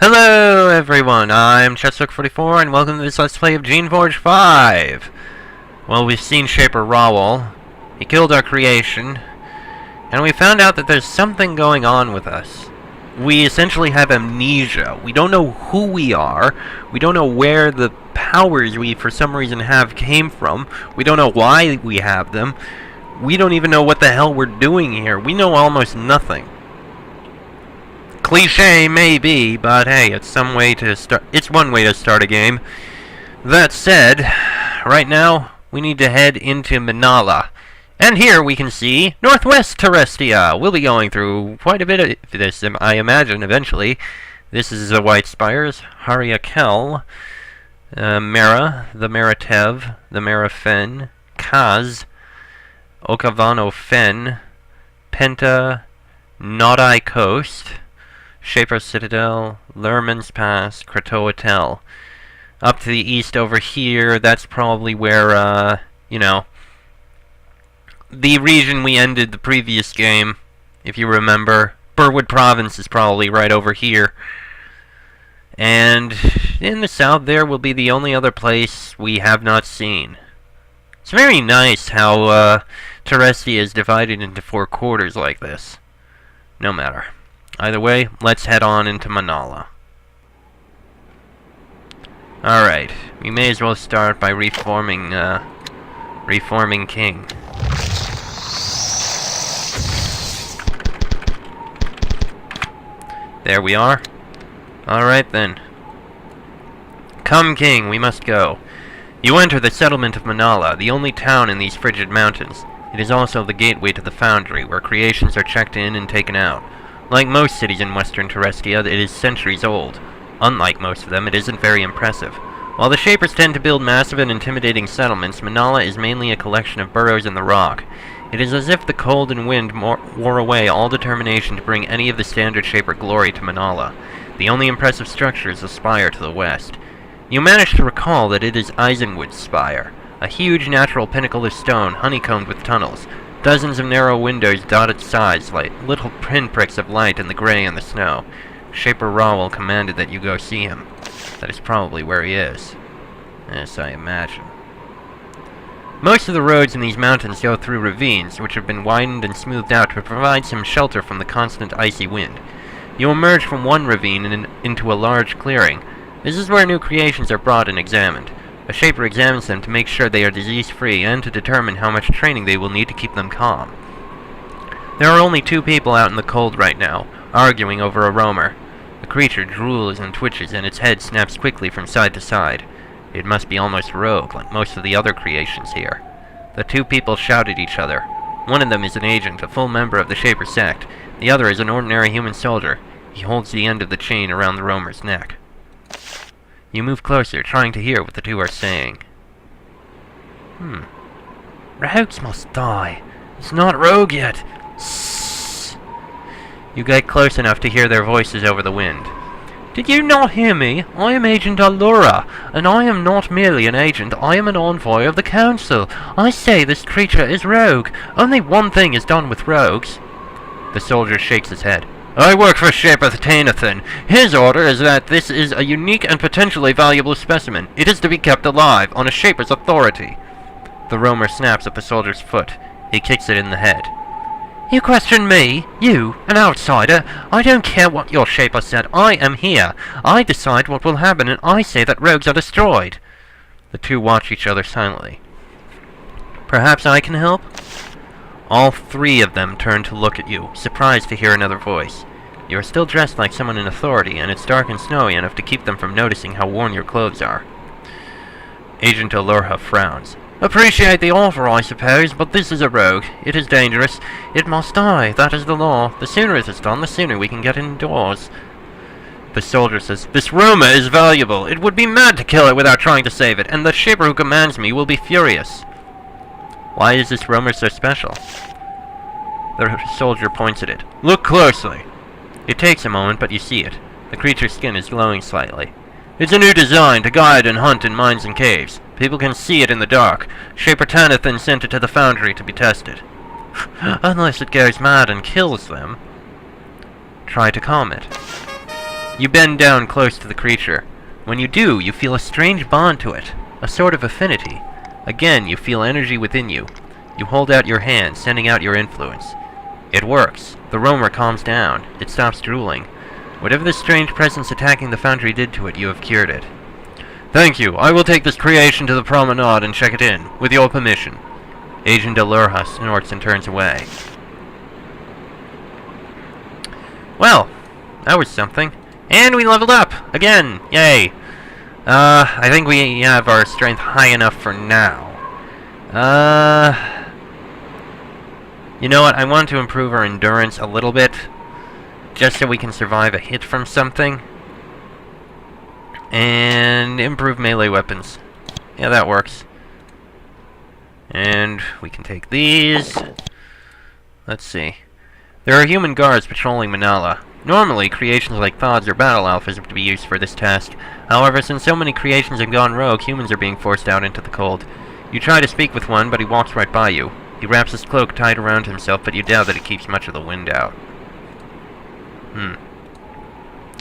Hello everyone, I'm Chessrook44 and welcome to this Let's Play of Geneforge 5. Well, we've seen Shaper Rawal. He killed our creation. And we found out that there's something going on with us. We essentially have amnesia. We don't know who we are. We don't know where the powers we for some reason have came from. We don't know why we have them. We don't even know what the hell we're doing here. We know almost nothing. Cliché, maybe, but hey, it's one way to start a game. That said, right now, we need to head into Minallah. And here we can see Northwest Terrestial. We'll be going through quite a bit of this, I imagine, eventually. This is the White Spires, Aria Mera, the Meratev, the Merafen, Kaz, Okavano Fen, Penta, Nodai Coast, Shaper Citadel, Lerman's Pass, Kratoatel. Up to the east over here, that's probably where, the region we ended the previous game, if you remember. Burwood Province is probably right over here. And in the south there will be the only other place we have not seen. It's very nice how Terrestial is divided into 4 quarters like this. No matter. Either way, let's head on into Minallah. Alright, we may as well start by reforming King. There we are. Alright then. Come, King, we must go. You enter the settlement of Minallah, the only town in these frigid mountains. It is also the gateway to the foundry, where creations are checked in and taken out. Like most cities in western Terrestial, it is centuries old. Unlike most of them, it isn't very impressive. While the Shapers tend to build massive and intimidating settlements, Minallah is mainly a collection of burrows in the rock. It is as if the cold and wind wore away all determination to bring any of the standard Shaper glory to Minallah. The only impressive structure is the spire to the west. You manage to recall that it is Eisenwood's spire, a huge natural pinnacle of stone honeycombed with tunnels. Dozens of narrow windows dot its sides like little pinpricks of light in the gray and the snow. Shaper Rawal commanded that you go see him. That is probably where he is. Yes, I imagine. Most of the roads in these mountains go through ravines, which have been widened and smoothed out to provide some shelter from the constant icy wind. You emerge from one ravine and into a large clearing. This is where new creations are brought and examined. A Shaper examines them to make sure they are disease-free and to determine how much training they will need to keep them calm. There are only 2 people out in the cold right now, arguing over a roamer. The creature drools and twitches, and its head snaps quickly from side to side. It must be almost rogue, like most of the other creations here. The 2 people shout at each other. One of them is an agent, a full member of the Shaper sect. The other is an ordinary human soldier. He holds the end of the chain around the roamer's neck. You move closer, trying to hear what the 2 are saying. Rogues must die. It's not rogue yet. Sssss. You get close enough to hear their voices over the wind. Did you not hear me? I am Agent Allure, and I am not merely an agent, I am an envoy of the Council. I say this creature is rogue. Only one thing is done with rogues. The soldier shakes his head. I work for Shaper Tanathan. His order is that this is a unique and potentially valuable specimen. It is to be kept alive, on a Shaper's authority. The roamer snaps at the soldier's foot. He kicks it in the head. You question me? You, an outsider? I don't care what your Shaper said. I am here. I decide what will happen, and I say that rogues are destroyed. The 2 watch each other silently. Perhaps I can help? All 3 of them turn to look at you, surprised to hear another voice. You are still dressed like someone in authority, and it's dark and snowy enough to keep them from noticing how worn your clothes are. Agent Allure frowns. Appreciate the offer, I suppose, but this is a rogue. It is dangerous. It must die. That is the law. The sooner it is done, the sooner we can get indoors. The soldier says, This roamer is valuable. It would be mad to kill it without trying to save it, and the Shaper who commands me will be furious. Why is this roamer so special? The soldier points at it. Look closely. It takes a moment, but you see it. The creature's skin is glowing slightly. It's a new design to guide and hunt in mines and caves. People can see it in the dark. Shaper Tanathan sent it to the foundry to be tested. Unless it goes mad and kills them. Try to calm it. You bend down close to the creature. When you do, you feel a strange bond to it, a sort of affinity. Again, you feel energy within you. You hold out your hand, sending out your influence. It works. The roamer calms down. It stops drooling. Whatever this strange presence attacking the foundry did to it, you have cured it. Thank you. I will take this creation to the promenade and check it in, with your permission. Agent Allure snorts and turns away. Well, that was something. And we leveled up! Again! Yay! I think we have our strength high enough for now. You know what? I want to improve our endurance a little bit, just so we can survive a hit from something. And improve melee weapons. Yeah, that works. And we can take these. Let's see. There are human guards patrolling Minallah. Normally, creations like Thods or Battle Alphas are to be used for this task. However, since so many creations have gone rogue, humans are being forced out into the cold. You try to speak with one, but he walks right by you. He wraps his cloak tight around himself, but you doubt that it keeps much of the wind out.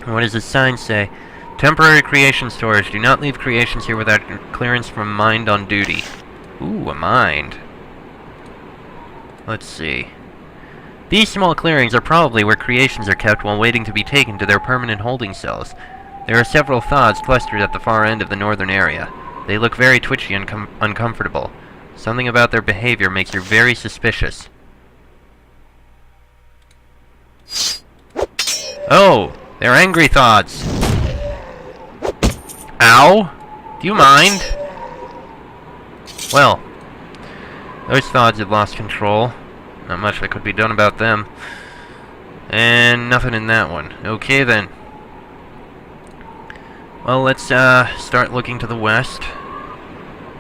What does this sign say? Temporary creation storage. Do not leave creations here without clearance from mind on duty. Ooh, a mind. Let's see. These small clearings are probably where creations are kept while waiting to be taken to their permanent holding cells. There are several Thods clustered at the far end of the northern area. They look very twitchy and uncomfortable. Something about their behavior makes you very suspicious. Oh! They're angry Thods! Ow! Do you mind? Well, those Thods have lost control. Not much that could be done about them. And nothing in that one. Okay then. Well, let's start looking to the west.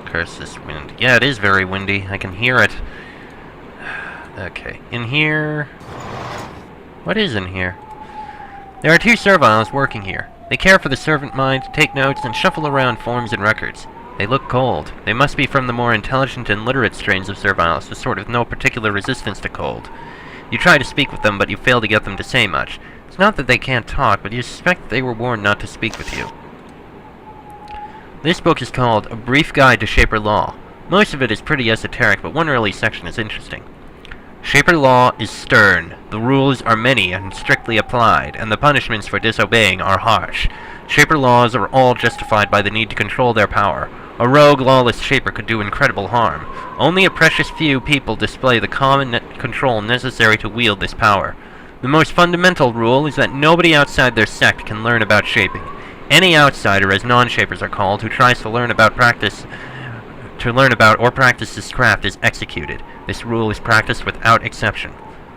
Curse this wind. Yeah, it is very windy. I can hear it. Okay. In here... What is in here? There are 2 Serviles working here. They care for the servant mind, take notes, and shuffle around forms and records. They look cold. They must be from the more intelligent and literate strains of Serviles, with sort of no particular resistance to cold. You try to speak with them, but you fail to get them to say much. It's not that they can't talk, but you suspect they were warned not to speak with you. This book is called A Brief Guide to Shaper Law. Most of it is pretty esoteric, but one early section is interesting. Shaper law is stern. The rules are many and strictly applied, and the punishments for disobeying are harsh. Shaper laws are all justified by the need to control their power. A rogue, lawless Shaper could do incredible harm. Only a precious few people display the common control necessary to wield this power. The most fundamental rule is that nobody outside their sect can learn about shaping. Any outsider, as non-shapers are called, who tries to learn about or practice this craft is executed. This rule is practiced without exception.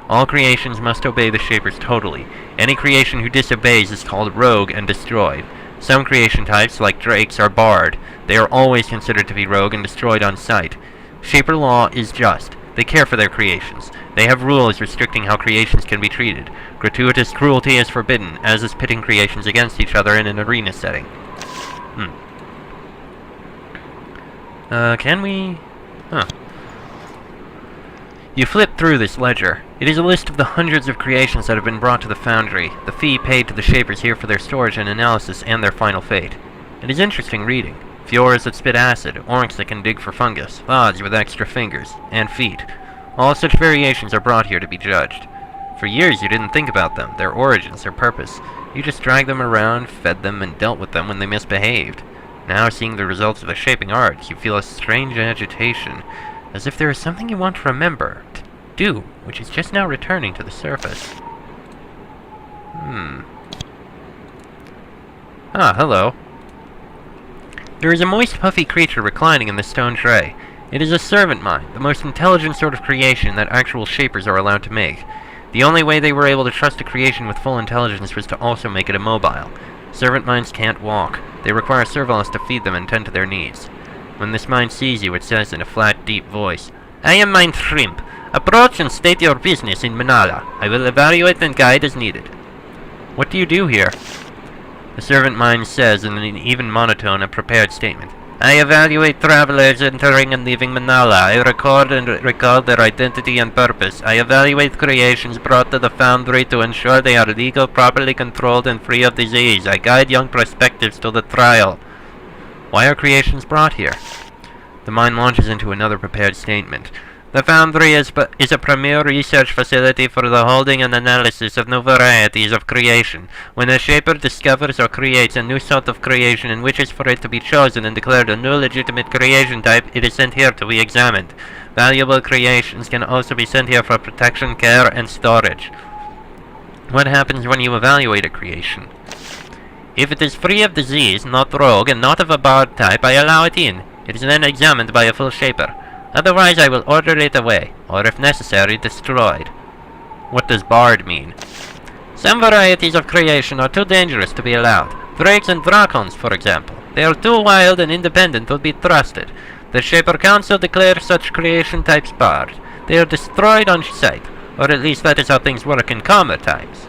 All creations must obey the Shapers totally. Any creation who disobeys is called rogue and destroyed. Some creation types, like drakes, are barred. They are always considered to be rogue and destroyed on sight. Shaper law is just. They care for their creations. They have rules restricting how creations can be treated. Gratuitous cruelty is forbidden, as is pitting creations against each other in an arena setting. Can we... Huh. You flip through this ledger. It is a list of the hundreds of creations that have been brought to the foundry, the fee paid to the Shapers here for their storage and analysis, and their final fate. It is interesting reading. Fjords that spit acid, orcs that can dig for fungus, Thods with extra fingers, and feet. All such variations are brought here to be judged. For years you didn't think about them, their origins, their purpose. You just dragged them around, fed them, and dealt with them when they misbehaved. Now, seeing the results of the shaping arts, you feel a strange agitation, as if there is something you want to remember, to do, which is just now returning to the surface. Ah, hello. There is a moist, puffy creature reclining in the stone tray. It is a servant mind, the most intelligent sort of creation that actual Shapers are allowed to make. The only way they were able to trust a creation with full intelligence was to also make it immobile. Servant minds can't walk. They require Serviles to feed them and tend to their needs. When this mind sees you, it says in a flat, deep voice, "I am Mind Shrimp. Approach and state your business in Minallah. I will evaluate and guide as needed." What do you do here? The servant mind says in an even monotone a prepared statement, I evaluate travelers entering and leaving Minallah. I record and record their identity and purpose. I evaluate creations brought to the foundry to ensure they are legal, properly controlled, and free of disease. I guide young prospectives to the trial. Why are creations brought here? The mind launches into another prepared statement. The Foundry is a premier research facility for the holding and analysis of new varieties of creation. When a shaper discovers or creates a new sort of creation and wishes for it to be chosen and declared a new legitimate creation type, it is sent here to be examined. Valuable creations can also be sent here for protection, care, and storage. What happens when you evaluate a creation? If it is free of disease, not rogue, and not of a bard type, I allow it in. It is then examined by a full shaper. Otherwise, I will order it away, or if necessary, destroyed. What does bard mean? Some varieties of creation are too dangerous to be allowed. Drakes and dracons, for example. They are too wild and independent to be trusted. The Shaper Council declares such creation types bard. They are destroyed on sight, or at least that is how things work in calmer times.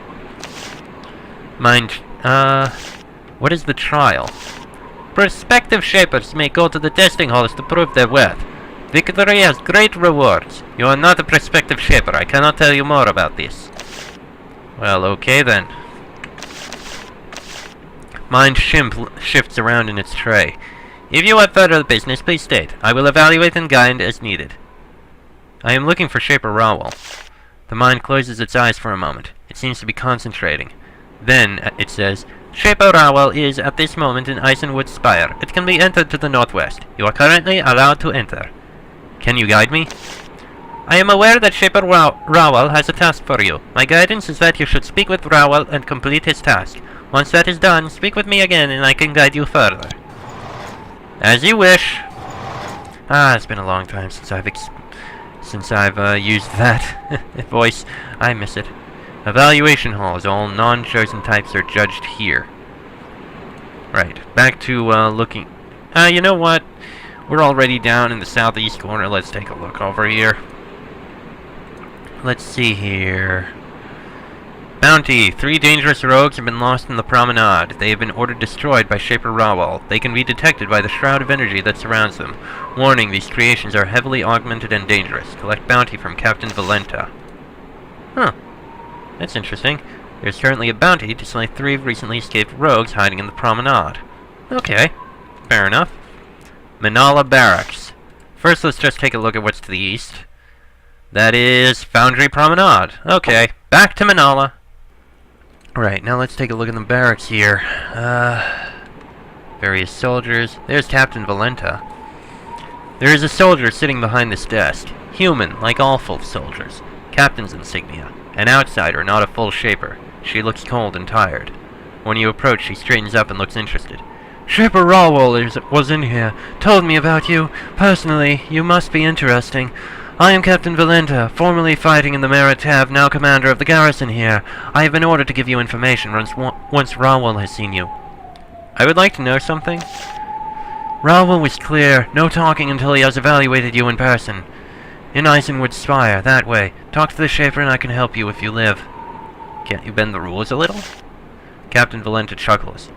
What is the trial? Prospective Shapers may go to the testing halls to prove their worth. Victory has great rewards. You are not a prospective shaper. I cannot tell you more about this. Well, okay then. Mind shifts around in its tray. If you have further business, please state. I will evaluate and guide as needed. I am looking for Shaper Rowell. The mind closes its eyes for a moment. It seems to be concentrating. Then, it says, Shaper Rowell is, at this moment, in Eisenwood Spire. It can be entered to the northwest. You are currently allowed to enter. Can you guide me? I am aware that Shaper Rowell has a task for you. My guidance is that you should speak with Rowell and complete his task. Once that is done, speak with me again and I can guide you further. As you wish. It's been a long time since I've used that voice. I miss it. Evaluation halls. All non-chosen types are judged here. Right. Back to looking. You know what? We're already down in the southeast corner. Let's take a look over here. Let's see here. Bounty. 3 dangerous rogues have been lost in the promenade. They have been ordered destroyed by Shaper Rowell. They can be detected by the shroud of energy that surrounds them. Warning, these creations are heavily augmented and dangerous. Collect bounty from Captain Valenta. Huh. That's interesting. There's currently a bounty to slay 3 recently escaped rogues hiding in the promenade. Okay. Fair enough. Minallah Barracks. First, let's just take a look at what's to the east. That is Foundry Promenade. Okay, back to Minallah. Right, now let's take a look at the barracks here. Various soldiers. There's Captain Valenta. There is a soldier sitting behind this desk. Human, like all full soldiers. Captain's insignia. An outsider, not a full shaper. She looks cold and tired. When you approach, she straightens up and looks interested. Shaper Rowell was in here. Told me about you. Personally, you must be interesting. I am Captain Valenta, formerly fighting in the Merit Tav, now commander of the garrison here. I have been ordered to give you information once Rowell has seen you. I would like to know something. Rowell was clear. No talking until he has evaluated you in person. In Eisenwood Spire, that way. Talk to the Shaper and I can help you if you live. Can't you bend the rules a little? Captain Valenta chuckles.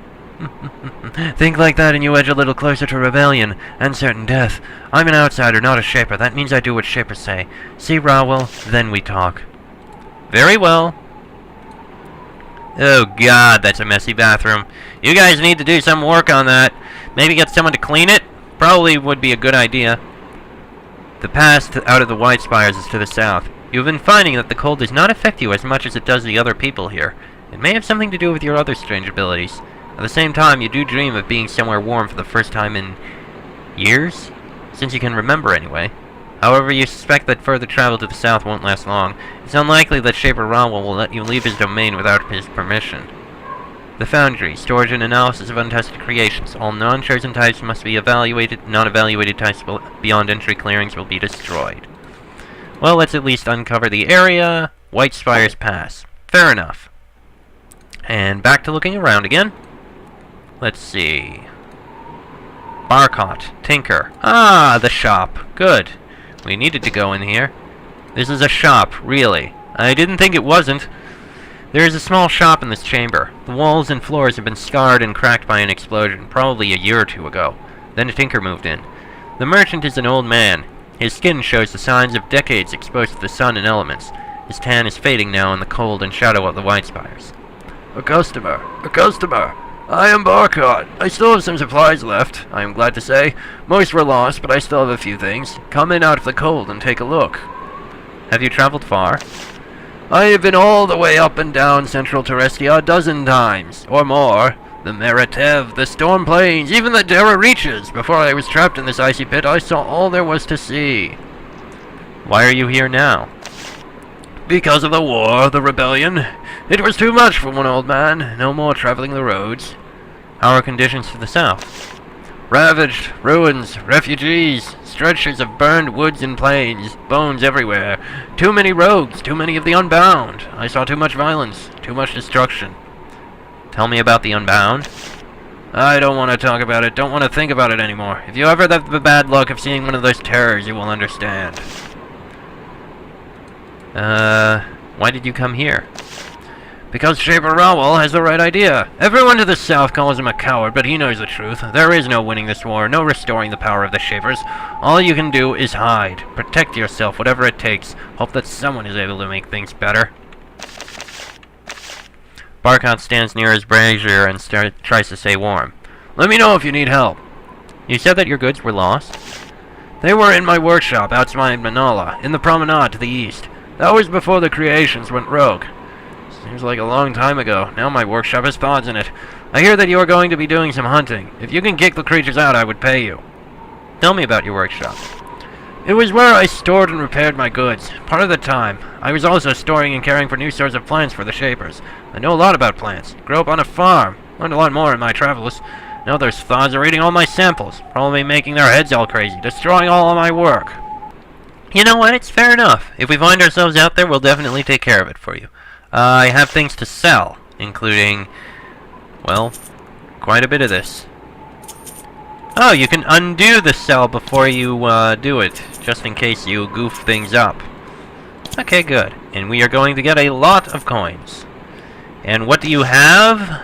Think like that and you edge a little closer to rebellion and certain death. I'm an outsider, not a shaper. That means I do what shapers say. See Rowell, then we talk. Very well. Oh god, that's a messy bathroom. You guys need to do some work on that. Maybe get someone to clean it? Probably would be a good idea. The path out of the White Spires is to the south. You've been finding that the cold does not affect you as much as it does the other people here. It may have something to do with your other strange abilities. At the same time, you do dream of being somewhere warm for the first time in years? Since you can remember, anyway. However, you suspect that further travel to the south won't last long. It's unlikely that Shaper Rowell will let you leave his domain without his permission. The Foundry. Storage and analysis of untested creations. All non-chosen types must be evaluated. Non-evaluated types beyond entry clearings will be destroyed. Well, let's at least uncover the area. White Spires Pass. Fair enough. And back to looking around again. Let's see. Barcott. Tinker. Ah, the shop. Good. We needed to go in here. This is a shop, really. I didn't think it wasn't. There is a small shop in this chamber. The walls and floors have been scarred and cracked by an explosion, probably a year or 2 ago. Then a tinker moved in. The merchant is an old man. His skin shows the signs of decades exposed to the sun and elements. His tan is fading now in the cold and shadow of the white spires. A customer! A customer! I am Barcott. I still have some supplies left, I am glad to say. Most were lost, but I still have a few things. Come in out of the cold and take a look. Have you traveled far? I have been all the way up and down Central Terrestial a dozen times, or more. The Meratev, the Storm Plains, even the Terra Reaches. Before I was trapped in this icy pit, I saw all there was to see. Why are you here now? Because of the war, the rebellion. It was too much for one old man. No more traveling the roads. How are conditions to the south? Ravaged, ruins, refugees, stretches of burned woods and plains, bones everywhere. Too many rogues, too many of the unbound. I saw too much violence, too much destruction. Tell me about the unbound. I don't want to talk about it, don't want to think about it anymore. If you ever have the bad luck of seeing one of those terrors, you will understand. Why did you come here? Because Shaper Rowell has the right idea. Everyone to the south calls him a coward, but he knows the truth. There is no winning this war, no restoring the power of the Shapers. All you can do is hide. Protect yourself, whatever it takes. Hope that someone is able to make things better. Barcott stands near his brazier and tries to stay warm. Let me know if you need help. You said that your goods were lost? They were in my workshop outside Minallah, in the promenade to the east. That was before the creations went rogue. Seems like a long time ago. Now my workshop has thoughts in it. I hear that you are going to be doing some hunting. If you can kick the creatures out, I would pay you. Tell me about your workshop. It was where I stored and repaired my goods. Part of the time, I was also storing and caring for new sorts of plants for the Shapers. I know a lot about plants. Grew up on a farm. Learned a lot more in my travels. Now those thoughts are eating all my samples. Probably making their heads all crazy. Destroying all of my work. You know what? It's fair enough. If we find ourselves out there, we'll definitely take care of it for you. I have things to sell, including, well, quite a bit of this. Oh, you can undo the sell before you do it, just in case you goof things up. Okay, good. And we are going to get a lot of coins. And what do you have?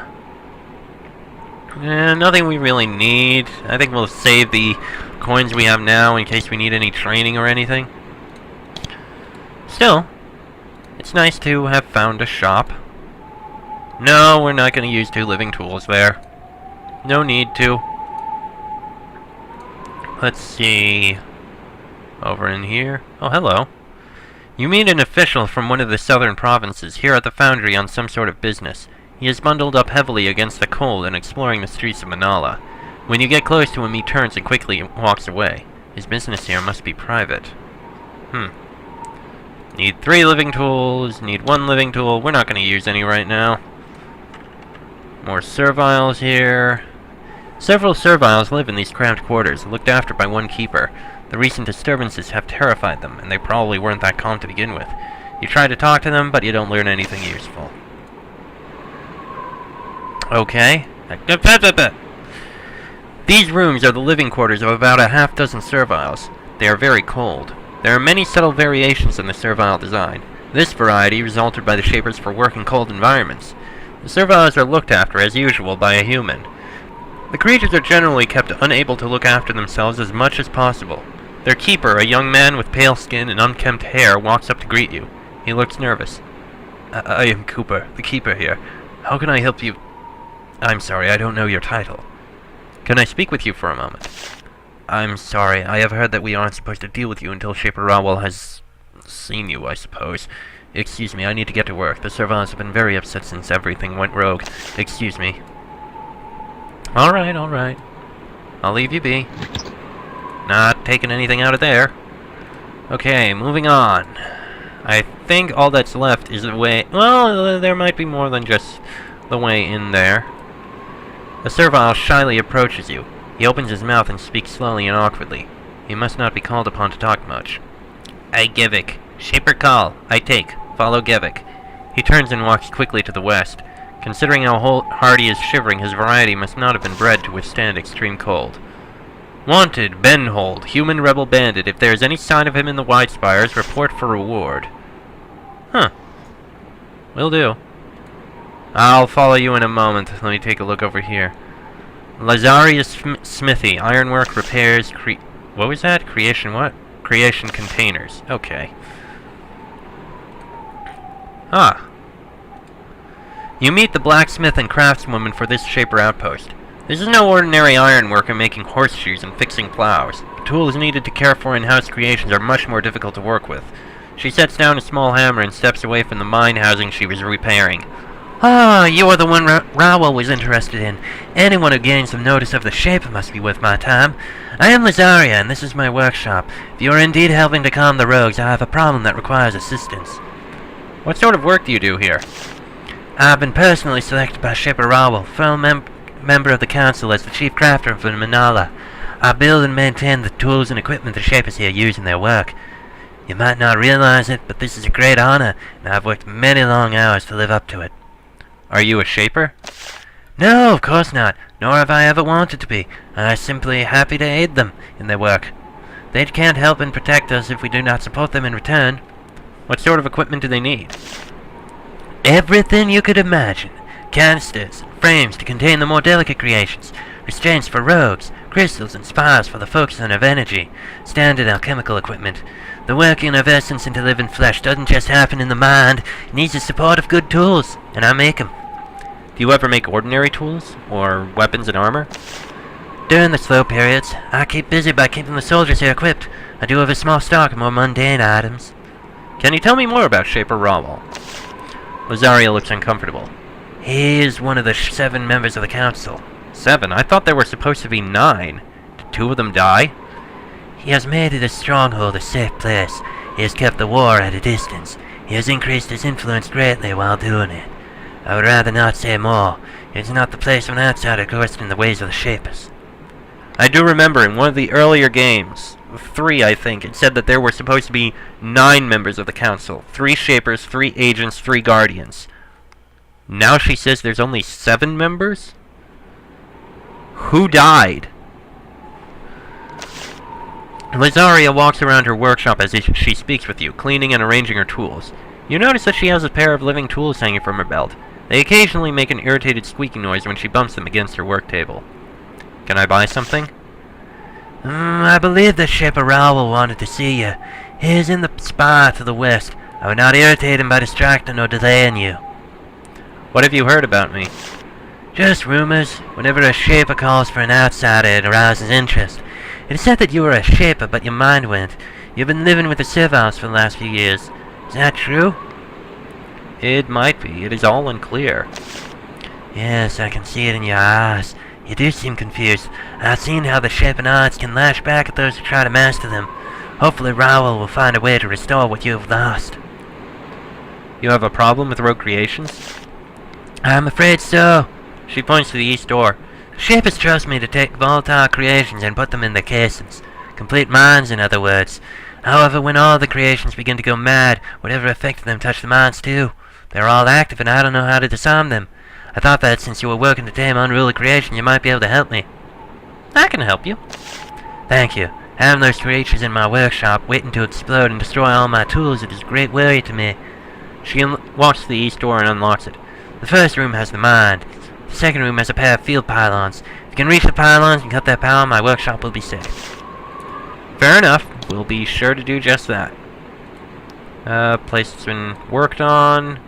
Nothing we really need. I think we'll save the coins we have now in case we need any training or anything. Still, it's nice to have found a shop. No, we're not going to use 2 living tools there. No need to. Let's see. Over in here. Oh, hello. You meet an official from one of the southern provinces here at the foundry on some sort of business. He is bundled up heavily against the cold and exploring the streets of Minallah. When you get close to him, he turns and quickly walks away. His business here must be private. Need 3 living tools, need 1 living tool. We're not going to use any right now. More Serviles here. Several Serviles live in these cramped quarters, looked after by one keeper. The recent disturbances have terrified them, and they probably weren't that calm to begin with. You try to talk to them, but you don't learn anything useful. Okay. These rooms are the living quarters of about a half-dozen Serviles. They are very cold. There are many subtle variations in the Servile design. This variety resulted by the Shapers for work in cold environments. The Serviles are looked after, as usual, by a human. The creatures are generally kept unable to look after themselves as much as possible. Their keeper, a young man with pale skin and unkempt hair, walks up to greet you. He looks nervous. I am Cooper, the keeper here. How can I help you? I'm sorry, I don't know your title. Can I speak with you for a moment? I'm sorry, I have heard that we aren't supposed to deal with you until Shaper Rowell has seen you, I suppose. Excuse me, I need to get to work. The Serviles have been very upset since everything went rogue. Excuse me. Alright. I'll leave you be. Not taking anything out of there. Okay, moving on. I think all that's left is the way... Well, there might be more than just the way in there. The Servile shyly approaches you. He opens his mouth and speaks slowly and awkwardly. He must not be called upon to talk much. I Gevik. Shaper call. I take. Follow Gevik. He turns and walks quickly to the west. Considering how hard he is shivering, his variety must not have been bred to withstand extreme cold. Wanted, Benhold, human rebel bandit. If there is any sign of him in the White Spires, report for reward. Huh. Will do. I'll follow you in a moment. Let me take a look over here. Lazaria's Smithy. Ironwork, repairs, what was that? Creation what? Creation containers. Okay. Ah. You meet the blacksmith and craftswoman for this Shaper outpost. This is no ordinary ironworker making horseshoes and fixing plows. The tools needed to care for in-house creations are much more difficult to work with. She sets down a small hammer and steps away from the mine housing she was repairing. Ah, you are the one Raoul was interested in. Anyone who gains some notice of the Shaper must be worth my time. I am Lazaria, and this is my workshop. If you are indeed helping to calm the rogues, I have a problem that requires assistance. What sort of work do you do here? I've been personally selected by Shaper Raoul, fellow member of the council, as the chief crafter for Minallah. I build and maintain the tools and equipment the Shapers here use in their work. You might not realize it, but this is a great honor, and I've worked many long hours to live up to it. Are you a Shaper? No, of course not, nor have I ever wanted to be. I'm simply happy to aid them in their work. They can't help and protect us if we do not support them in return. What sort of equipment do they need? Everything you could imagine. Canisters, frames to contain the more delicate creations, restraints for rogues, crystals and spires for the focusing of energy, standard alchemical equipment. The working of essence into living flesh doesn't just happen in the mind, it needs the support of good tools, and I make them. Do you ever make ordinary tools, or weapons and armor? During the slow periods, I keep busy by keeping the soldiers here equipped. I do have a small stock of more mundane items. Can you tell me more about Shaper Raoul? Lazaria looks uncomfortable. He is one of the 7 members of the council. 7? I thought there were supposed to be 9. Did 2 of them die? He has made it a stronghold, a safe place. He has kept the war at a distance. He has increased his influence greatly while doing it. I would rather not say more. It is not the place of an outsider questioning the ways of the Shapers. I do remember in one of the earlier games, 3 I think, it said that there were supposed to be 9 members of the council. 3 Shapers, 3 agents, 3 guardians. Now she says there's only 7 members? Who died? Lazaria walks around her workshop as she speaks with you, cleaning and arranging her tools. You notice that she has a pair of living tools hanging from her belt. They occasionally make an irritated squeaking noise when she bumps them against her work table. Can I buy something? I believe that Shaper Raoul wanted to see you. He is in the spa to the west. I would not irritate him by distracting or delaying you. What have you heard about me? Just rumors. Whenever a Shaper calls for an outsider, it arouses interest. It is said that you were a Shaper, but your mind went. You've been living with the Serviles for the last few years. Is that true? It might be. It is all unclear. Yes, I can see it in your eyes. You do seem confused. I've seen how the Shaping arts can lash back at those who try to master them. Hopefully Raoul will find a way to restore what you have lost. You have a problem with rogue creations? I'm afraid so. She points to the east door. Shapers trust me to take volatile creations and put them in their casings. Complete minds, in other words. However, when all the creations begin to go mad, whatever affected them touch the minds too. They're all active and I don't know how to disarm them. I thought that since you were working to tame unruly creation, you might be able to help me. I can help you. Thank you. Having those creatures in my workshop, waiting to explode and destroy all my tools, it is a great worry to me. She walks to the east door and unlocks it. The first room has the mind. The second room has a pair of field pylons. If you can reach the pylons and cut their power, my workshop will be safe. Fair enough. We'll be sure to do just that. Place has been worked on.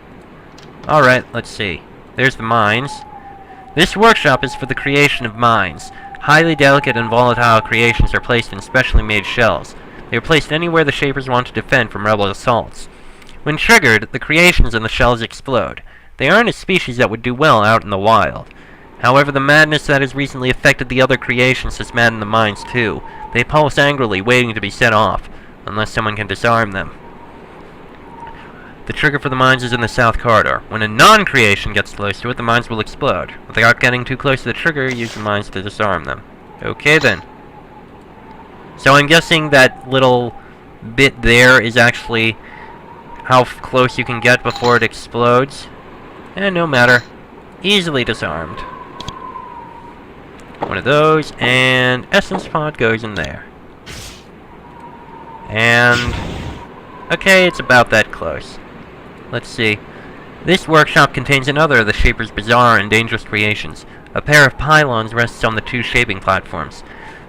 Alright, let's see. There's the mines. This workshop is for the creation of mines. Highly delicate and volatile creations are placed in specially made shells. They are placed anywhere the Shapers want to defend from rebel assaults. When triggered, the creations in the shells explode. They aren't a species that would do well out in the wild. However, the madness that has recently affected the other creations has maddened the mines too. They pulse angrily, waiting to be set off, unless someone can disarm them. The trigger for the mines is in the south corridor. When a non-creation gets close to it, the mines will explode. Without getting too close to the trigger, use the mines to disarm them. Okay then. So I'm guessing that little bit there is actually how close you can get before it explodes. And no matter. Easily disarmed. One of those, and essence pod goes in there. And okay, it's about that close. Let's see. This workshop contains another of the Shaper's bizarre and dangerous creations. A pair of pylons rests on the 2 shaping platforms.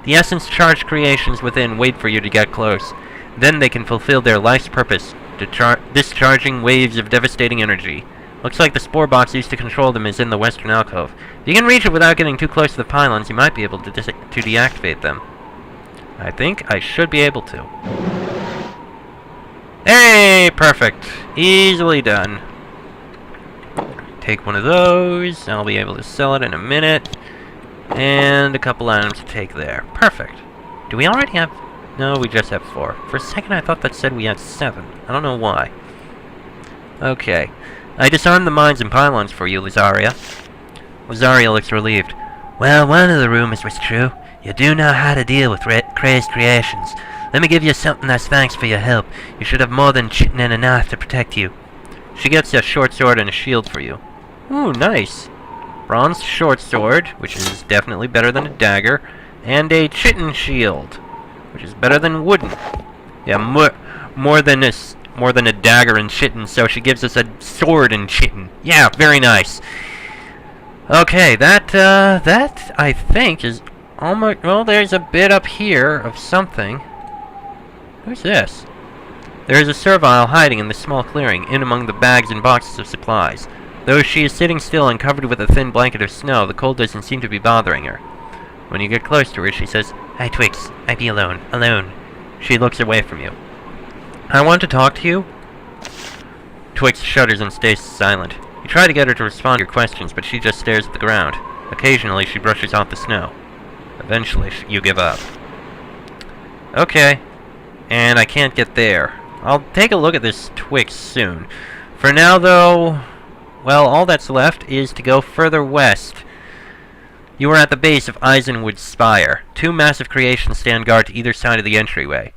The essence-charged creations within wait for you to get close. Then they can fulfill their life's purpose, discharging waves of devastating energy. Looks like the spore box used to control them is in the western alcove. If you can reach it without getting too close to the pylons, you might be able to deactivate them. I think I should be able to. Hey! Perfect. Easily done. Take one of those. I'll be able to sell it in a minute. And a couple items to take there. Perfect. Do we already have... No, we just have 4. For a second I thought that said we had 7. I don't know why. Okay. I disarmed the mines and pylons for you, Aria. Aria looks relieved. Well, one of the rumors was true. You do know how to deal with crazed creations. Let me give you something as thanks for your help. You should have more than chitin and a knife to protect you. She gets a short sword and a shield for you. Ooh, nice. Bronze short sword, which is definitely better than a dagger, and a chitin shield, which is better than wooden. Yeah, more than a dagger and chitin, so she gives us a sword and chitin. Yeah, very nice. Okay, that I think is almost... Well, there's a bit up here of something. Who's this? There is a Servile hiding in this small clearing, in among the bags and boxes of supplies. Though she is sitting still and covered with a thin blanket of snow, the cold doesn't seem to be bothering her. When you get close to her, she says, Hi, Twix. I be alone. Alone. She looks away from you. I want to talk to you? Twix shudders and stays silent. You try to get her to respond to your questions, but she just stares at the ground. Occasionally, she brushes off the snow. Eventually, you give up. Okay. And I can't get there. I'll take a look at this Twix soon. For now, though... Well, all that's left is to go further west. You are at the base of Eisenwood's spire. 2 massive creations stand guard to either side of the entryway.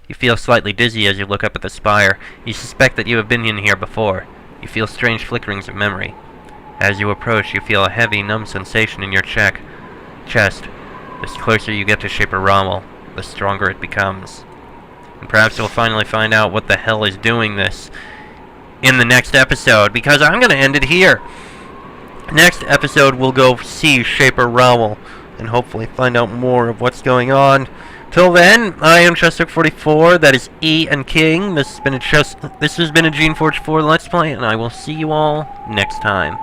You feel slightly dizzy as you look up at the spire. You suspect that you have been in here before. You feel strange flickerings of memory. As you approach, you feel a heavy, numb sensation in your chest. The closer you get to Shaper Rommel, the stronger it becomes. And perhaps you'll finally find out what the hell is doing this in the next episode, because I'm going to end it here. Next episode, we'll go see Shaper Rommel and hopefully find out more of what's going on. Till then, I am Chester44, that is E and King. This has been a Geneforge 4 Let's Play, and I will see you all next time.